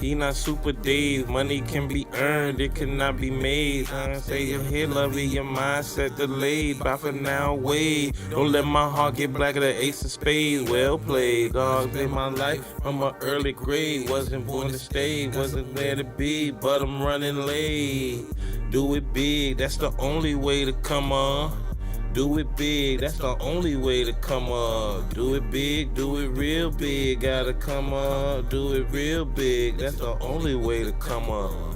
He not Super Dave. Money can be earned, it cannot be made. Say your head lovey, your mindset delayed. But for now, wait. Don't let my heart get black of the ace of spades. Well played, dog. In my life from an early grade. Wasn't born to stay, wasn't there to be, but I'm running late. Do it big, that's the only way to come on. Do it big, that's the only way to come up. Do it big, do it real big, gotta come up. Do it real big, that's the only way to come up.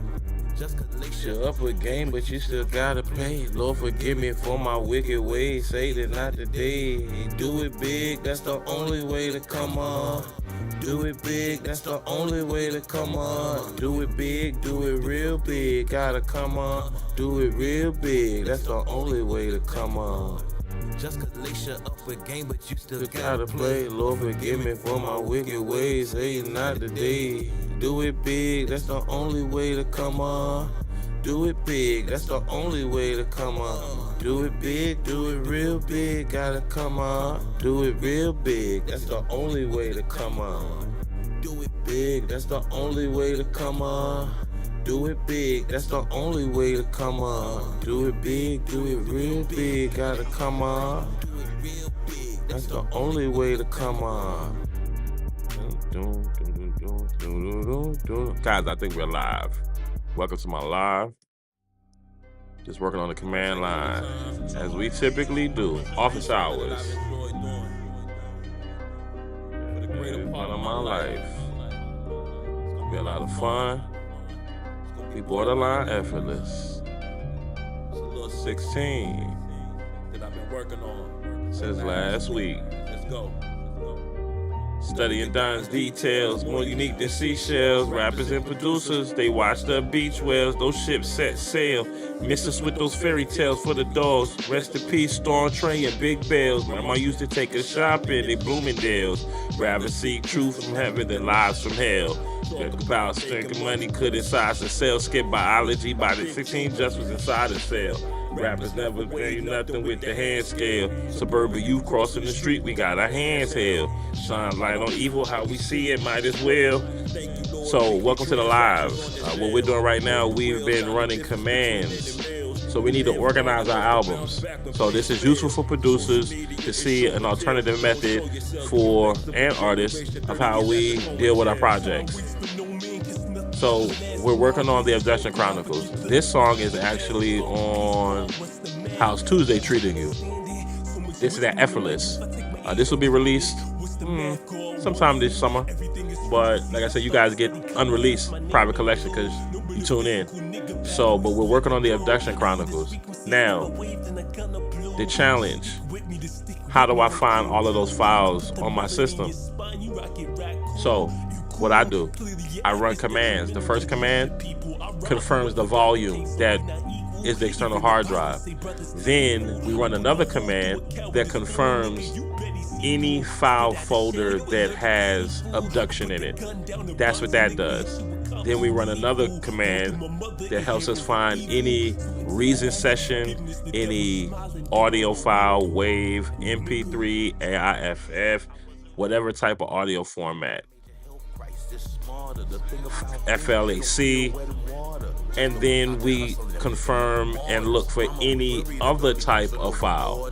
Just cause you're up a game, but you still gotta pay. Lord, forgive me for my wicked ways. Say that not today. Do it big, that's the only way to come up. Do it big, that's the only way to come up. Do it big, do it real big, gotta come up. Do it real big, that's the only way to come up. Just cause lace you up a game, but you still gotta play. Lord, forgive me for my wicked ways. Say not today. Do it big, that's the only way to come on. Do it big, that's the only way to come on. Do it big, do it real big, gotta come on. Do it real big, that's the only way to come on. Do it big, that's the only way to come on. Do it big, that's the only way to come on. Do it big, do it real big, gotta come on. Do it real big, that's the only way to come on. Guys, I think we're live. Welcome to my live. Just working on the command line, as we typically do. Office hours. Part of my life. It's gonna be a lot of fun. Be borderline effortless. It's a little 16 that I've been working on since last week. Let's go. Studying Don's details, more unique than seashells. Rappers and producers, they watch the beach whales. Those ships set sail. Miss us with those fairy tales for the dogs. Rest in peace, Storm Trey and Big Bells. Grandma used to take us shopping in Bloomingdale's. Rather seek truth from heaven than lies from hell. Talk about strength and money couldn't size the cell. Skip biology by the 16 just was inside the cell. Rappers never pay nothing with the hand scale. Suburban youth crossing the street, we got our hands held. Shine light on evil, how we see it, might as well. So, welcome to the live. What we're doing right now, we've been running commands. So we need to organize our albums. So this is useful for producers to see an alternative method for an artist of how we deal with our projects. So we're working on the Abduction Chronicles. This song is actually on How's Tuesday Treating You. This is that Effortless. This will be released sometime this summer. But like I said, you guys get unreleased private collection because you tune in. So, but we're working on the Abduction Chronicles. Now, the challenge. How do I find all of those files on my system? So, what I do, I run commands. The first command confirms the volume that is the external hard drive. Then we run another command that confirms any file folder that has abduction in it. That's what that does. Then we run another command that helps us find any reason session, any audio file, WAV, MP3, AIFF, whatever type of audio format. FLAC, and then we confirm and look for any other type of file.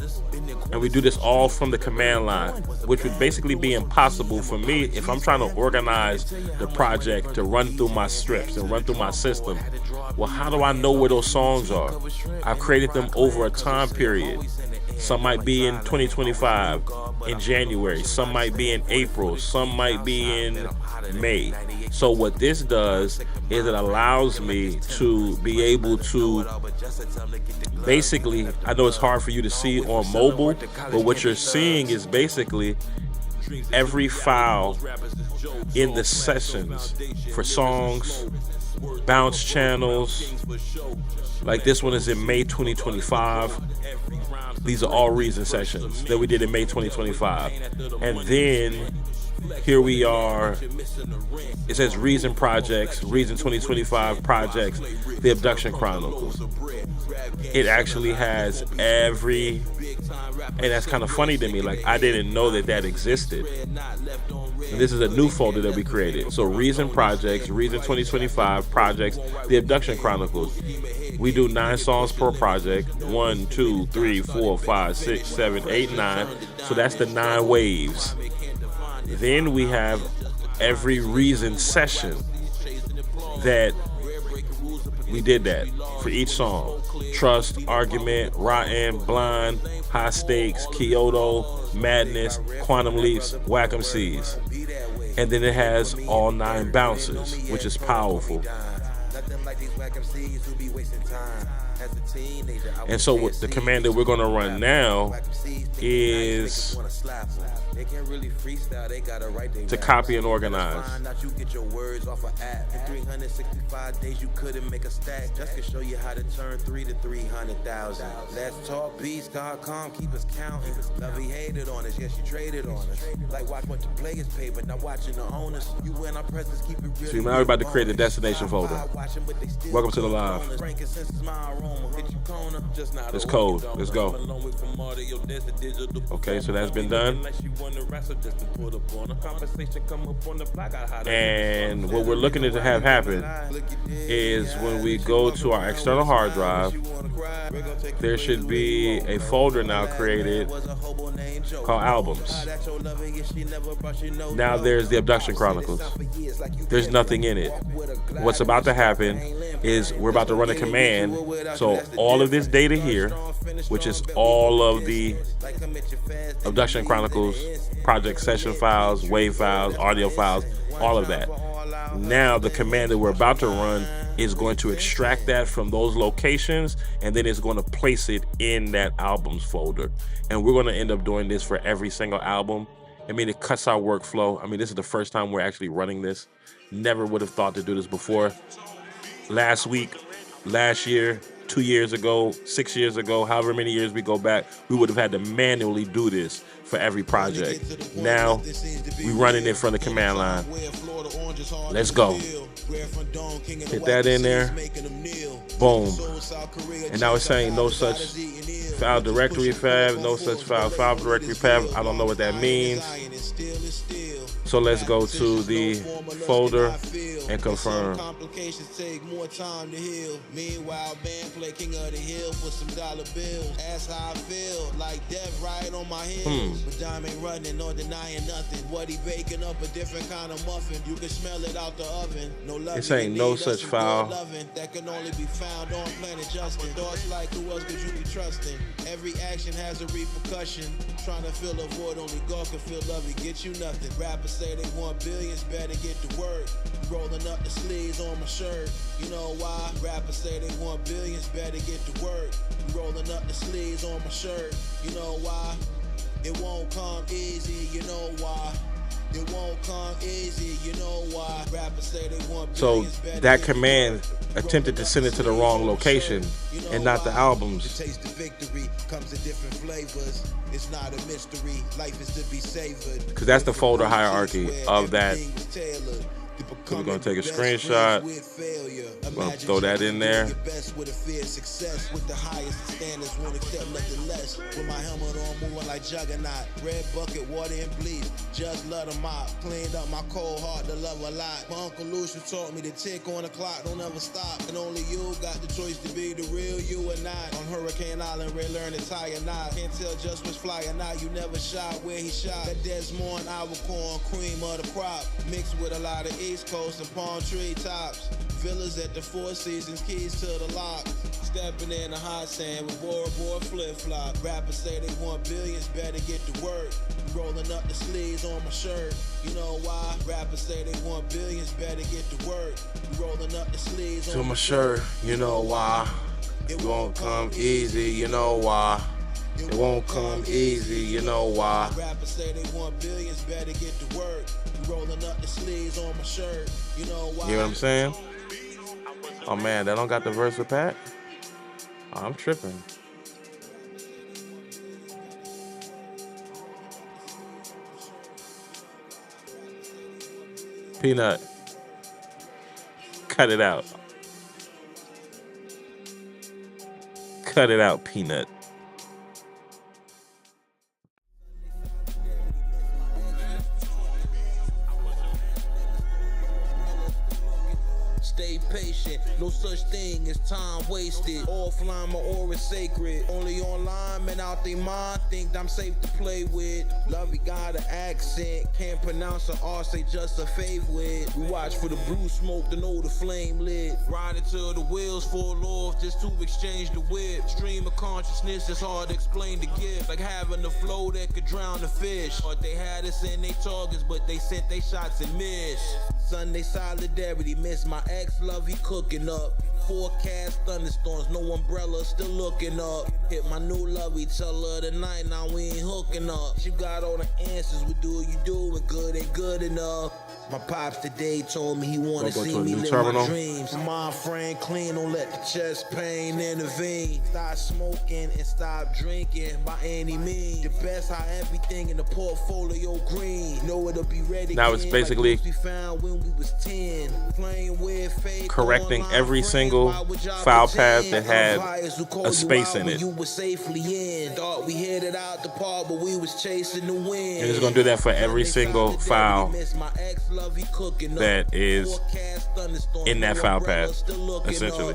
And we do this all from the command line, which would basically be impossible for me if I'm trying to organize the project to run through my strips and run through my system. Well, how do I know where those songs are? I've created them over a time period. Some might be in 2025, in January. Some might be in April. Some might be in May. So what this does is it allows me to be able to basically, I know it's hard for you to see on mobile, but what you're seeing is basically every file in the sessions for songs, bounce channels. Like this one is in May 2025. These are all reason sessions that we did in May 2025. And then here we are. It says Reason Projects, Reason 2025 Projects, the Abduction Chronicles. It actually has every, and that's kind of funny to me. Like, I didn't know that that existed. And this is a new folder that we created. So Reason Projects, Reason 2025 Projects, The Abduction Chronicles. We do 9 songs per project. 1, 2, 3, 4, 5, 6, 7, 8, 9. So that's the 9 waves. Then we have every Reason session that we did that for each song. Trust, Argument, Rotten, Blind, High Stakes, Kyoto, Madness, Quantum Leaps, Whack 'em Seas. And then it has all 9 bounces, which is powerful. And so what the command that we're going to run now is to copy and organize. You couldn't make a stack just to show you how to turn 3 to 300,000. Let's talk beats, calm, keep us counting. Love he hated on us, yes, she traded on us. Like watch what the players pay, but not watching the owners. You in our presence, keep it real. So now we're about to create the destination folder. Welcome to the live. It's code. Let's go. Okay, so that's been done. And what we're looking to have happen is when we go to our external hard drive, there should be a folder now created called Albums. Now there's the Abduction Chronicles. There's nothing in it. What's about to happen is we're about to run a command. So all of this data here, which is all of the Abduction Chronicles project session files, wave files, audio files, all of that. Now the command that we're about to run is going to extract that from those locations, and then it's going to place it in that albums folder. And we're going to end up doing this for every single album. I mean, it cuts our workflow. I mean, this is the first time we're actually running this. Never would have thought to do this before. Last week, last year, 2 years ago, 6 years ago, however many years we go back, we would have had to manually do this for every project. Now, we're running it from the command line. Let's go. Hit that in there. Boom. And now it's saying no such file directory path, no such file directory path. I don't know what that means. So let's go to the folder and confirm. Complications take more time to heal. Meanwhile, band play King of the Hill for some dollar bills. That's how I feel, like death right on my heels. But Dime ain't running or denying nothing. What he baking up a different kind of muffin. You can smell it out the oven. No love. It's saying no such file. That can only be found on Planet Justin. Thoughts like who else could you be trusting? Every action has a repercussion. Trying to fill a void, only God can fill love. He get you nothing. Rappers say they want billions, better get to work. Rolling up the sleeves on my shirt. You know why? Rappers say they want billions, better get to work. Rolling up the sleeves on my shirt. You know why? It won't come easy, you know why? It won't come easy, you know why? Rappers say they want billions. So that command attempted to send it to the wrong location and not the albums. The taste of victory comes in different flavors. It's not a mystery. Life is to be savored. Because that's the folder hierarchy of that. So we're going to take a screenshot. We're going to throw that in there. With the highest standards, won't accept nothing less. With my helmet on, moving like Juggernaut. Red bucket, water and bleach. Just let them out. Cleaned up my cold heart to love a lot. My Uncle Lucian taught me to tick on the clock, don't ever stop. And only you got the choice to be the real you or not. On Hurricane Island, Red learn to tie a knot. Can't tell just which fly or not. You never shot where he shot. That Desmond, our corn, cream of the crop. Mixed with a lot of East Coast and palm tree tops. Villas at the Four Seasons, keys to the lock. Stepping in the hot sand with Bora Bora flip-flop. Rappers say they want billions, better get to work. Rolling up the sleeves on my shirt. You know why? Rappers say they want billions, better get to work. Rolling up the sleeves on my shirt. You know why? It won't come easy, you know why? It won't come easy, you know why? Rappers say they want billions, better get to work. Rolling up the sleeves on my shirt. You know why? You know what I'm saying? Oh man, that don't got the Versa pack? Oh, I'm tripping. Peanut. Cut it out. Cut it out, Peanut. stay patient. No such thing as time wasted. Offline, my aura sacred. Only online, man, out they mind. Think I'm safe to play with. Lovey got an accent. Can't pronounce her R, say just a favorite. We watch for the blue smoke to know the flame lit. Ride until the wheels fall off just to exchange the whip. Stream of consciousness is hard to explain the gift. Like having a flow that could drown the fish. Or they had us in they targets, but they sent they shots and missed. Sunday solidarity, miss my ex love, he cooking up. Forecast thunderstorms, no umbrella, still looking up. Hit my new lovey, tell her tonight, now we ain't hooking up. She got all the answers, what do you do, and good ain't good enough. My pops today told me he wanna see me live my dreams. My friend clean, don't let the chest pain intervene. Stop smoking and stop drinking by any means. The best how everything in the portfolio green. Know it'll be ready. Now it's basically like we found when we was 10. Playing with faith, correcting every single file path that had a space in it. You were safely in. Thought we hit it out the park, but we was chasing the wind. And it's gonna do that for every single file that is in that file path, essentially,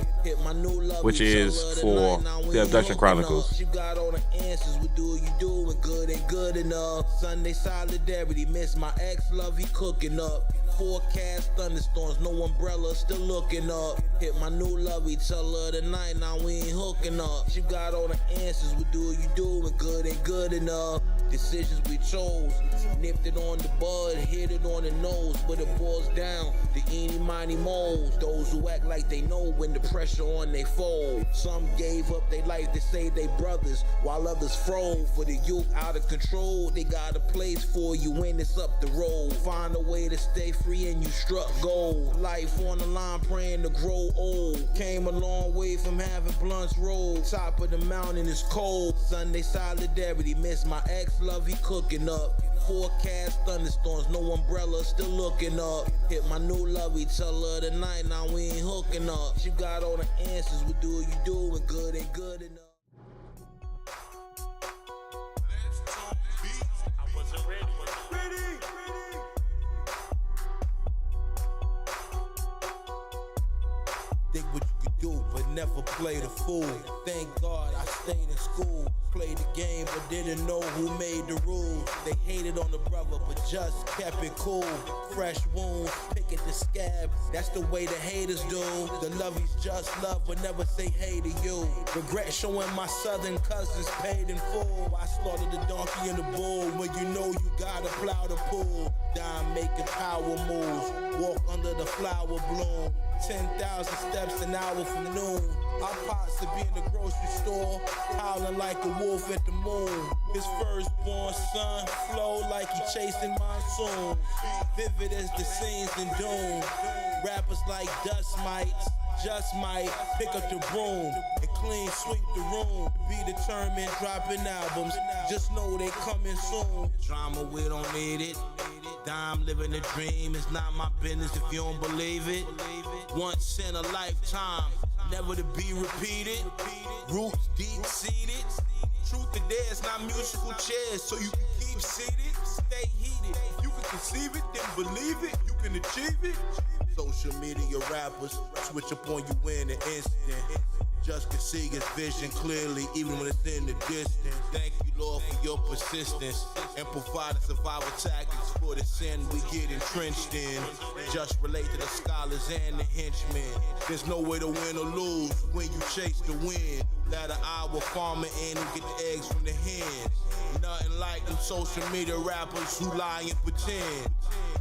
which is for the Abduction Chronicles. You got all the answers, what do you do, and good ain't good enough. Sunday solidarity, miss my ex-love, he cooking up. Forecast thunderstorms, no umbrella, still looking up. Hit my new lovey, tell her tonight, now we ain't hooking up. You got all the answers, what do you do, and good ain't good enough. Decisions we chose, nipped it on the bud, hit it on the nose, but it boils down to eeny, miny, moles. Those who act like they know when the pressure on they fold. Some gave up their life to save their brothers, while others froze. For the youth out of control, they got a place for you when it's up the road. Find a way to stay free and you struck gold. Life on the line, praying to grow old. Came a long way from having blunts rolled. Top of the mountain is cold. Sunday solidarity, miss my ex-love, he cooking up. Forecast thunderstorms, no umbrella, still looking up. Hit my new lovey, tell her tonight, now we ain't hooking up. You got all the answers, what do you do, and good ain't good enough. Think what you could do, but never play the fool. Thank God I stayed in school. Played the game, but didn't know who made the rules. They hated on the brother, but just kept it cool. Fresh wounds, pick at the scab. That's the way the haters do. The lovies just love, but never say hey to you. Regret showing my southern cousins paid in full. I slaughtered the donkey and the bull. When you know you gotta plow the pool. Dime making power moves. Walk under the flower bloom. 10,000 steps an hour from noon. Our pops to be in the grocery store, howling like a wolf at the moon. His firstborn son flow like he chasing monsoons. Vivid as the scenes in Doom. Rappers like dust mites just might pick up the broom and clean sweep the room. Be determined, dropping albums, just know they coming soon. Drama, we don't need it. Dime living a dream, it's not my business if you don't believe it. Once in a lifetime, never to be repeated. Roots deep-seated. Truth to dare, it's not musical chairs, so you can keep seated. Stay heated. If you can conceive it, then believe it. You can achieve it. Social media rappers switch up on you in an instant. Just can see his vision clearly, even when it's in the distance. Thank you, Lord, for your persistence and providing survival tactics for the sin we get entrenched in. Just relate to the scholars and the henchmen. There's no way to win or lose when you chase the wind. Let an hour farmer in and get the eggs from the hens. Nothing like them social media rappers who lie and pretend.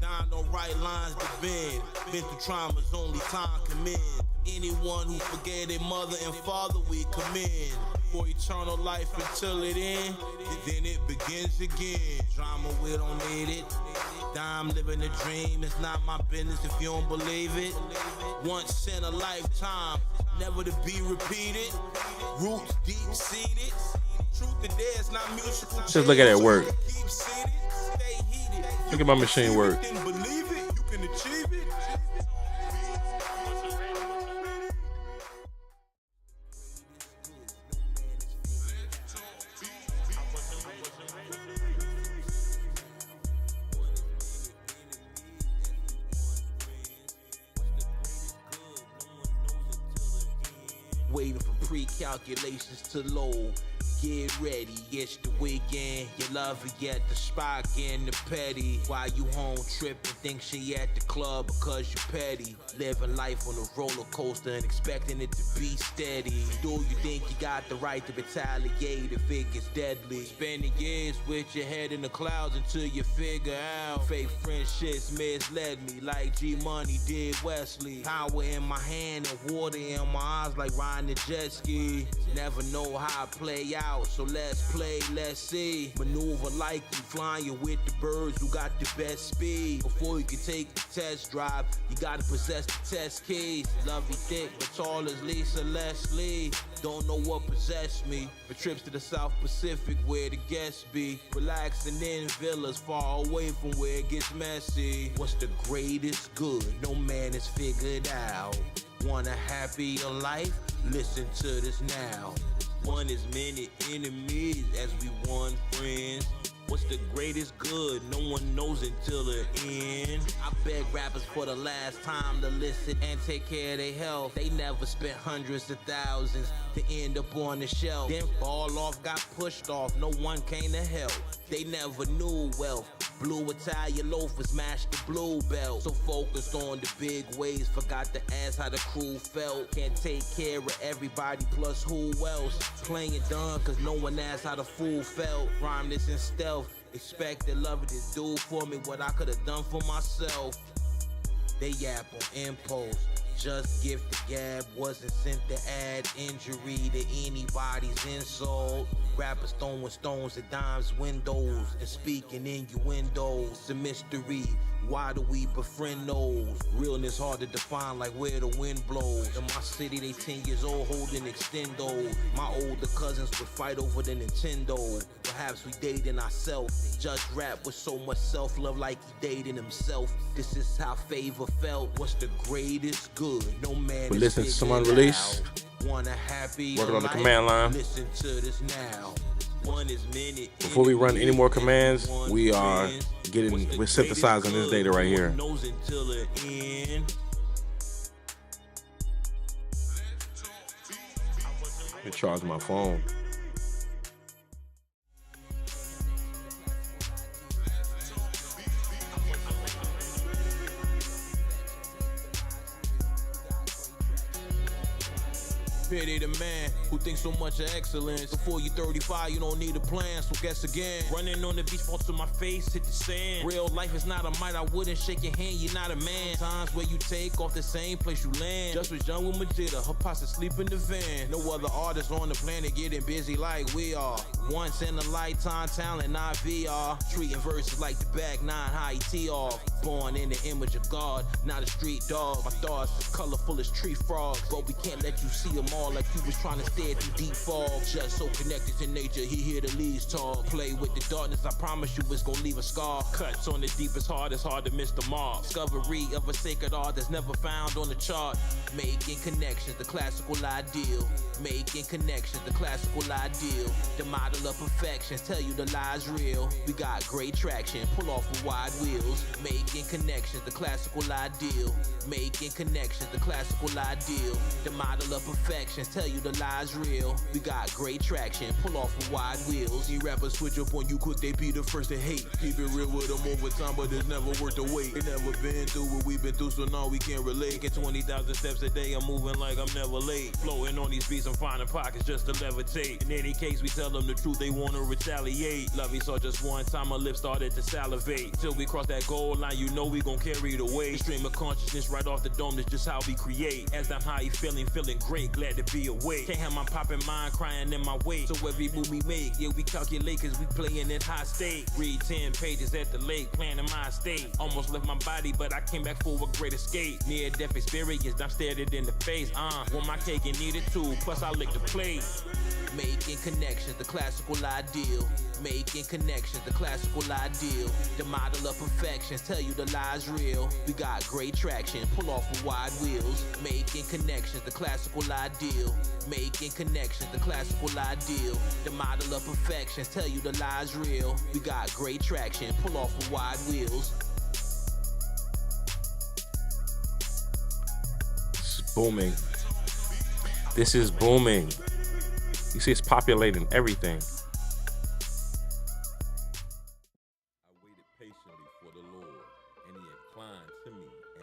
Dying on right lines to bend. Been through traumas only time can mend. Anyone who forget their mother and father, we commend. For eternal life until it ends, then it begins again. Drama, we don't need it. Dime living a dream, it's not my business if you don't believe it. Once in a lifetime, never to be repeated. Roots deep-seated. Truth to dare, it's not musical. Just look at it work. Look at my machine work. Believe it, you can achieve it. waiting for pre-calculations to load. Get ready, it's the weekend. You love her, get the spot, getting the petty. While you home tripping, think she at the club because you petty. Living life on a roller coaster and expecting it to be steady. Do you think you got the right to retaliate if it gets deadly? Spending years with your head in the clouds until you figure out fake friendships misled me like G-Money did Wesley. Power in my hand and water in my eyes like riding a jet ski. Never know how it play out, so let's play, let's see. Maneuver like you flying with the birds who got the best speed. Before you can take the test drive, you gotta possess the test keys. Lovey thick but tall as Lisa Leslie. Don't know what possessed me, but trips to the South Pacific where the guests be. Relaxing in villas far away from where it gets messy. What's the greatest good? No man has figured out. Want a happier life? Listen to this now. One as many enemies as we want friends. What's the greatest good? No one knows until the end. I beg rappers for the last time to listen and take care of their health. They never spent hundreds of thousands to end up on the shelf. Then fall off, got pushed off, no one came to help. They never knew wealth. Blue Italian loafers smashed the blue belt. So focused on the big waves, forgot to ask how the crew felt. Can't take care of everybody, plus who else? Playing dumb cause no one asked how the fool felt. Rhymeless and stealth, expect the lover to do for me what I could've done for myself. They yap on impulse, just gift the gab, wasn't sent to add injury to anybody's insult. Rappers throwing stones at dimes windows and speaking innuendos. It's a mystery, why do we befriend those? Realness hard to define like where the wind blows. In my city they 10 years old holding extendo. My older cousins would fight over the Nintendo. Perhaps we dating ourselves. Just rap with so much self-love like he dating himself. This is how favor felt. What's the greatest good? No man we listen to some unreleased. Want a happy working on the life? command line. Listen to this now. One is many. Before we run any more commands, we're synthesizing this data right here. Knows until the end. Let me charge my phone. Pity the man who thinks so much of excellence. Before you 35, you don't need a plan, so guess again. Running on the beach, fall to my face, hit the sand. Real life is not a might, I wouldn't shake your hand, you're not a man. Times where you take off the same place you land. Just was young with Majida, her posse sleep in the van. No other artists on the planet getting busy like we are. Once in a lifetime talent, not VR. Treating verses like the back nine, high tee off. Born in the image of God, not a street dog. My thoughts as colorful as tree frogs, but we can't let you see them all like you was trying to stare through deep fog. Just so connected to nature, he hear the leaves talk. Play with the darkness, I promise you it's gonna leave a scar. Cuts on the deepest heart, it's hard to miss the mark. Discovery of a sacred art that's never found on the chart. Making connections, the classical ideal. Making connections, the classical ideal. The model of perfection, tell you the lie's real. We got great traction, pull off with wide wheels. Making connections, the classical ideal. Making connections, the classical ideal. The model of perfection, tell you the lie's real. We got great traction, pull off with wide wheels. See rappers switch up on you quick, they be the first to hate. Keep it real with them over time, but it's never worth the wait. They never been through what we've been through, so now we can't relate. Get 20,000 steps a day, I'm moving like I'm never late. Floating on these beats, I'm finding pockets just to levitate. In any case, we tell them the truth, they wanna retaliate. Lovey saw just one time, my lips started to salivate. Till we cross that goal line, you know we gon' carry the weight. Stream of consciousness right off the dome, that's just how we create. As I'm high, feeling great, glad to be awake. Can't have my poppin' mind crying in my wake. So every move we make, yeah, we calculate cause we playin' in high state. Read 10 pages at the lake, planning my estate. Almost left my body, but I came back for a great escape. Near-death experience, I'm stared it in the face. Want my cake and need it too, plus I lick the plate. Making connections, the classical ideal. Making connections, the classical ideal. The model of perfection, tell you the lie's real. We got great traction, pull off with wide wheels. Making connections, the classical ideal. Making connections, the classical ideal. The model of perfection, tell you the lie's real. We got great traction, pull off with wide wheels. It's booming. This is booming. You see, it's populating everything.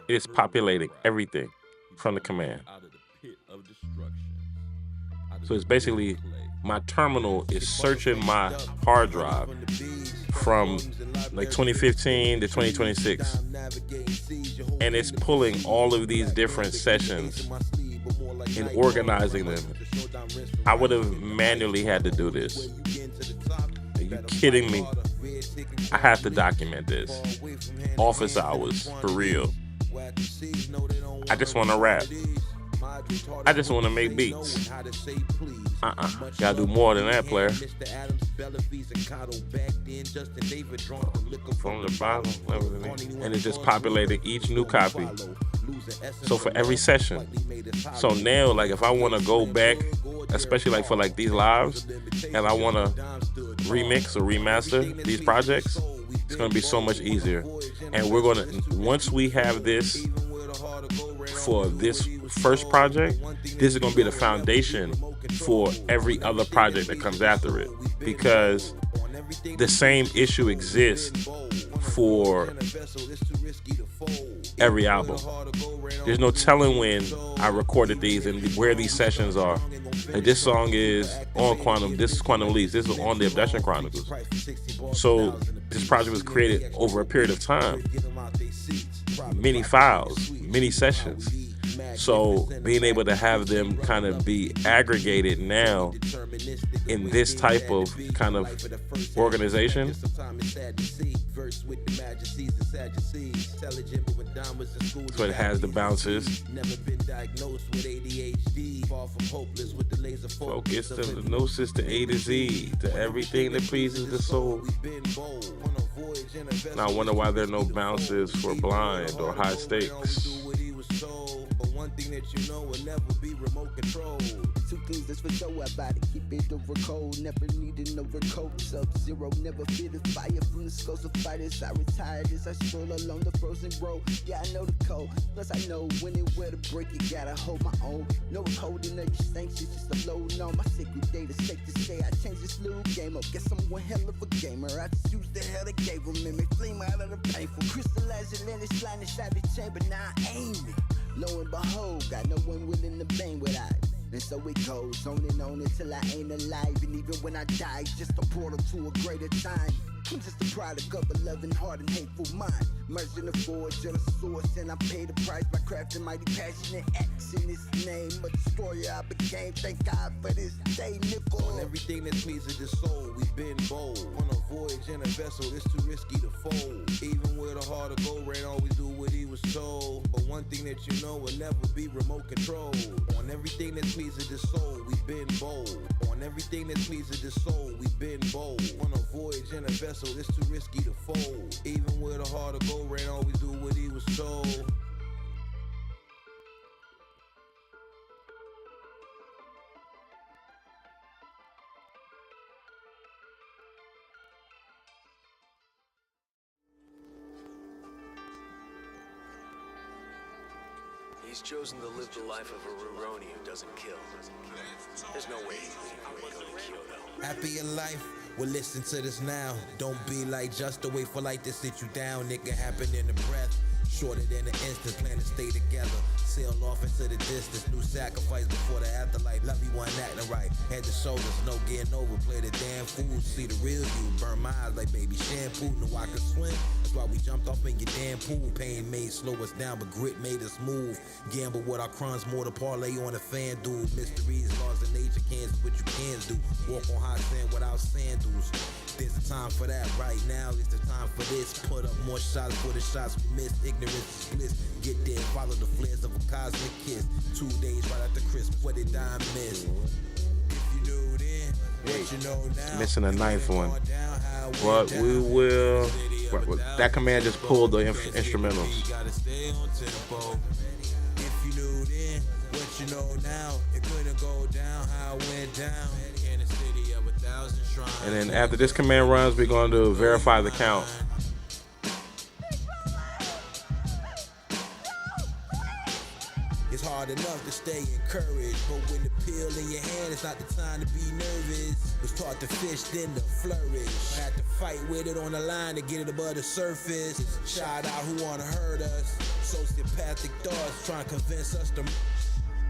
It's populating everything from the command. So it's basically my terminal is searching my hard drive from like 2015 to 2026, and it's pulling all of these different sessions and organizing them. I would have manually had to do this. Are you kidding me? I have to document this. Office hours, for real. I just want to rap. I just want to make beats. Gotta do more than that, player. From the bottom, and it just populated each new copy. So for every session. So now, like, if I want to go back, especially like for like these lives, and I want to remix or remaster these projects, it's gonna be so much easier. And we're gonna, once we have this for this first project, this is gonna be the foundation for every other project that comes after it, because the same issue exists for every album. There's no telling when I recorded these and where these sessions are. Like, this song is on Quantum, this is Quantum Leaks, this is on the Abduction Chronicles. So this project was created over a period of time. Many files, many sessions. So being able to have them kind of be aggregated now in this type of kind of organization, so it has the bounces. Focus to the gnosis, to A to Z, to everything that pleases the soul. Now I wonder why there are no bounces for blind or high stakes. One thing that you know will never be remote control. Two things that's for sure about it. Keep it over cold. Never needed no overcoat. Sub-zero, never feel the fire from the skulls of fighters. I retired as I stroll along the frozen road. Yeah, I know the code. Plus I know when and where to break it. Gotta hold my own. No holding of your stinks. It's just a load on my sacred data. Safe to say I changed this little game up. Guess I'm one hell of a gamer. I just used the hell they gave them. And me flame out of the painful. Crystallizing in this line inside the chamber. Now I aim it. Lo and behold, got no one willing to bang with I. And so it goes on until I ain't alive. And even when I die, just a portal to a greater time. I'm just a product of a loving heart and hateful mind. Merged in the forge of the source, and I pay the price by crafting mighty passionate acts in this name. A destroyer I became, thank God for this day, nickel. On everything that pleases the soul, we've been bold. On a voyage in a vessel, it's too risky to fold. Even with a heart of gold, Rain always do what he was told. But one thing that you know will never be remote controlled. On everything that pleases the soul, we've been bold. On everything that pleases the soul, we've been bold. On a voyage in a vessel, it's too risky to fold. Even with a heart of gold, Rain always do what he was told. He's chosen to live the life of a Ruroni who doesn't kill. There's no way he's leaving to go to Kyoto. Happy in life? Well, listen to this now. Don't be like just to wait for life to sit you down. Nigga, happen in the breath. Shorter than an instant, plan to stay together. Sail off into the distance, new sacrifice before the afterlife. Love you one acting right, head to shoulders, no getting over. Play the damn fool, see the real you. Burn my eyes like baby shampoo, knew I could swim. That's why we jumped off in your damn pool. Pain made slow us down, but grit made us move. Gamble with our crumbs, more to parlay on the fan dude. Mysteries, laws of nature, can't do what you can do. Walk on hot sand without sandals. There's a time for that right now, it's the time for this. Put up more shots for the shots we missed. Ignorance is bliss. Get there, follow the flares of a cosmic kiss. 2 days right after crisp, what did I miss? If you knew then, what you know now. Missing a ninth one. But we will. That command just pulled the instrumentals. If you knew then, what you know now. It couldn't go down how it went down. In a city of 1,000 shrines. And then after this command runs, we're going to verify the count. It's hard enough to stay encouraged, but when the pill in your hand, it's not the time to be nervous. Was taught to fish, then to flourish. I had to fight with it on the line to get it above the surface. Shout out who wanna hurt us. Sociopathic thoughts trying to convince us to,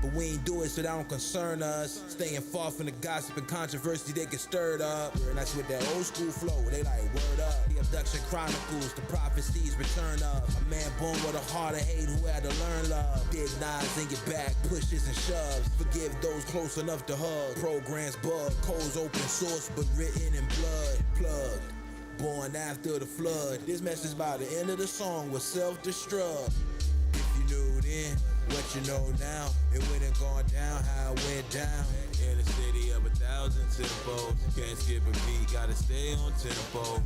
but we ain't do it so that don't concern us. Staying far from the gossip and controversy they get stirred up. And that's with that old school flow, they like word up. The abduction chronicles, the prophecies return up. A man born with a heart of hate who had to learn love. Did knives in your back, pushes and shoves. Forgive those close enough to hug. Programs bug, codes open source but written in blood. Plugged, born after the flood. This message by the end of the song was self-destruct. If you knew then, what you know now, it wouldn't gone down how it went down. In a city of 1,000 tempos, can't skip a beat, gotta stay on tempo.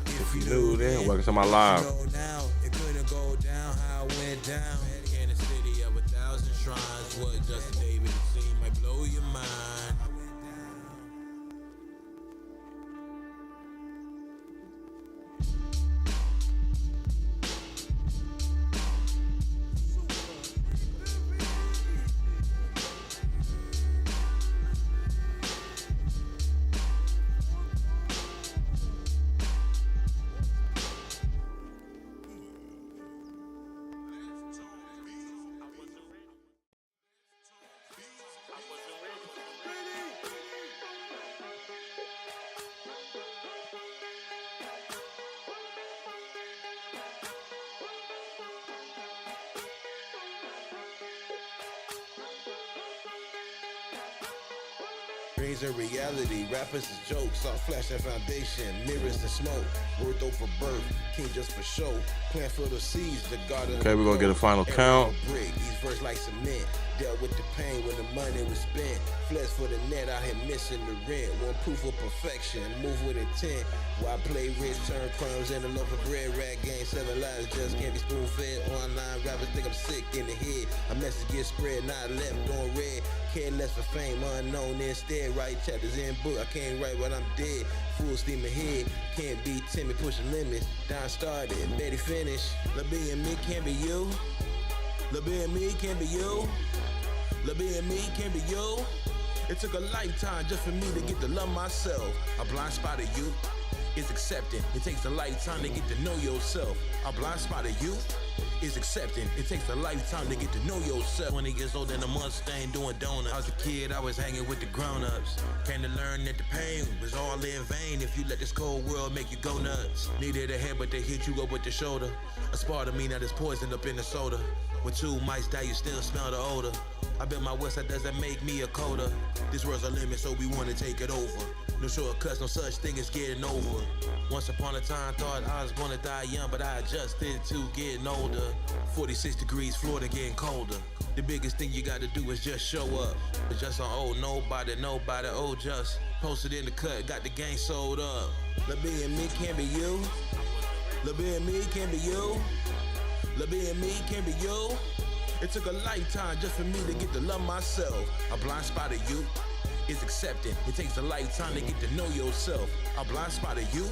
If you knew then, welcome to my live. You know now, it couldn't go down how it went down. In a city of 1,000 shrines, what Justin David seen might blow your mind. Dreams are reality, rappers is jokes, all flash and foundation, mirrors and smoke, worth over birth, king just for show, plant for the seeds, the garden. Okay, we're gonna get a final count. Brick, these verse like cement, dealt with the pain when the money was spent, flesh for the net, out here missing the rent, one proof of perfection, move with intent, why play rich, turn crumbs in a loaf of bread, rat game, 7 lives, just can't be spoon fed, online rappers think I'm sick in the head, a message gets spread, not left on red, care less for fame, unknown instead, write chapters in book, I can't write when I'm dead, full steam ahead, can't be timid, pushing limits, down started, Betty finish, La B and me can't be you, La B and me can't be you, La B and me can't be you, it took a lifetime just for me to get to love myself, a blind spot of you is accepting, it takes a lifetime to get to know yourself, a blind spot of you is accepting. It takes a lifetime to get to know yourself. 20 years old and a Mustang doing donuts. I was a kid, I was hanging with the grown-ups. Came to learn that the pain was all in vain if you let this cold world make you go nuts. Needed a head, but they hit you up with the shoulder. A spark of me now that's poisoned up in the soda. When 2 mice die, you still smell the odor. I bet my west side doesn't make me a coda. This world's a limit, so we wanna take it over. No shortcuts, no such thing as getting over. Once upon a time, thought I was gonna die young, but I adjusted to getting older. 46 degrees, Florida getting colder. The biggest thing you gotta do is just show up. But just on old nobody, oh just. Posted in the cut, got the gang sold up. La B and me can't be you. La B and me can't be you. La B and me can't be you. It took a lifetime just for me to get to love myself. A blind spot of you is accepting. It takes a lifetime to get to know yourself. A blind spot of you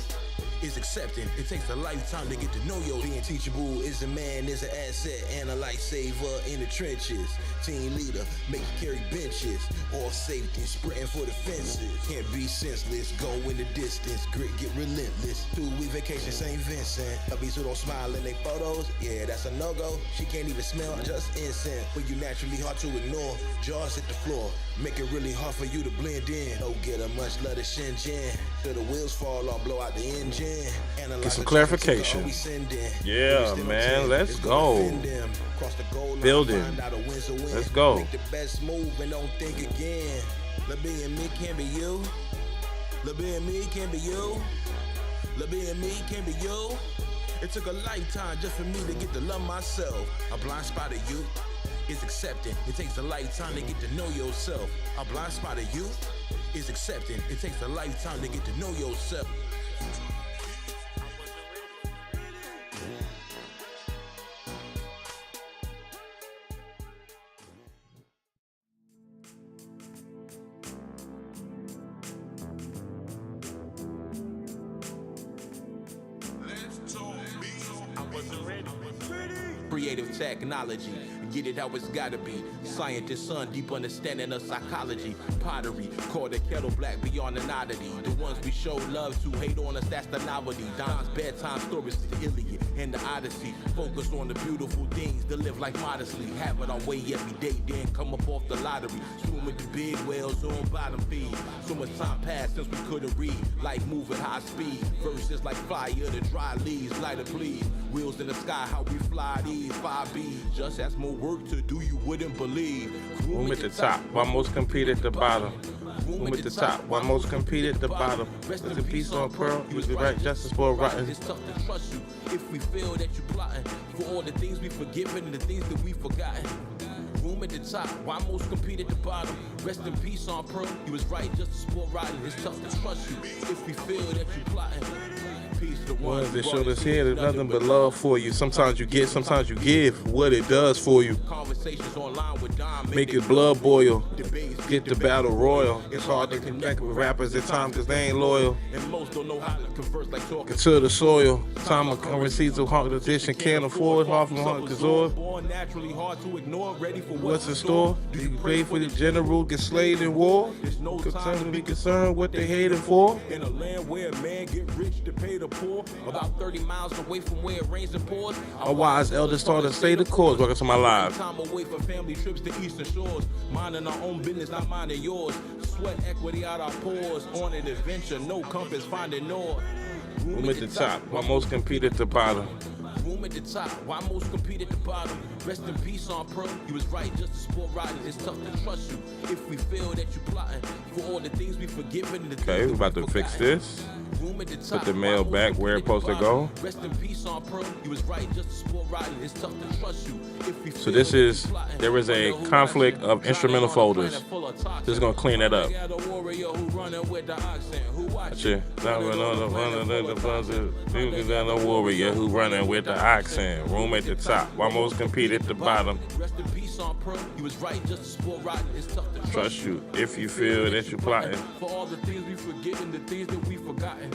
is accepting. It takes a lifetime to get to know yourself. Being teachable is a man, is an asset, and a lifesaver in the trenches. Team leader, make you carry benches. All safety, sprinting for the fences. Can't be senseless, go in the distance. Grit, get relentless. 2-week vacation, St. Vincent. Hubbies who don't smile in their photos, yeah, that's a no-go. She can't even smell, just incense. But you naturally hard to ignore. Jaws hit the floor, make it really hard for you to blend in. Don't get a much love to Shenzhen. Till the wheels fall off, blow out the engine. Get some clarification. Yeah, man, let's go. Building. Let's go. Make the best move and don't think again. La B and me can't be you. La B and me can't be you. La B and me can't be you. It took a lifetime just for me to get to love myself. A blind spot of you is accepting. It takes a lifetime to get to know yourself. A blind spot of you is accepting. It takes a lifetime to get to know yourself. Creative technology, get it how it's gotta be. Scientist son, deep understanding of psychology. Pottery, call the kettle black beyond an oddity. The ones we show love to hate on us, that's the novelty. Don's bedtime stories, the Iliad and the Odyssey. Focus on the beautiful things to live life modestly. Have it our way every day, then come up off the lottery. Swim with the big whales on bottom feed. So much time passed since we couldn't read. Life move at high speed. Verses like fire, the dry leaves, lighter please. Wheels in the sky, how we fly these 5Bs. Just as more work to do, you wouldn't believe. Room at the top, while most compete at the bottom. Room at the top, while most compete at the bottom. Rest in peace on Pearl, he was right, justice for rotten. It's tough to trust you if we feel that you plotting for all the things we forgiven and the things that we forgotten. Room at the top, why most compete at the bottom. Rest in peace on Pearl, he was right, justice for rotten. It's tough to trust you if we feel that you plotting. Peace to Ones that showed us here, there's nothing but love for you. Sometimes you get, sometimes you give. What it does for you. Conversations online with Dom Make your blood boil. Get the battle royal. It's hard to connect with rappers at times because they ain't loyal. And most don't know how to converse like talking To the soil. Time of currencies of hard edition can't afford. Half from hard Kazor. born naturally hard to ignore, ready for What's in store? Do you pray for the general get slayed in war? There's no Concerned time to to be concerned what they hating for? in a land where a man get rich to pay the poor, about 30 miles away from where it rains and pours. A wise elder started to stay the course. Welcome to my live. Time away for family trips to eastern shores, minding our own business, not minding yours. Sweat equity out our pores, on an adventure, no compass, finding north. Room at the top, while most compete at the bottom. Room at the top, why most compete at the bottom. Rest in peace on Pearl, he was right, just a sport riding. It's tough to trust you if we feel that you plotting for all the things we forgiven and the Okay, things we're about to fix this. Room at the top, Put the mail back where it's supposed to go. Rest in peace on Pearl, he was right, just a sport riding. It's tough to trust you if we So this is, there is a conflict of instrumental folders. This is gonna clean that up. Gotcha. The warrior who running with the oxen. Room at the top, while most compete at the bottom. Rest in peace on Pearl, he was right, just a sport riding. It's tough to Trust you if you feel that you're plotting. for all the things we forgiven, the things that we forgotten.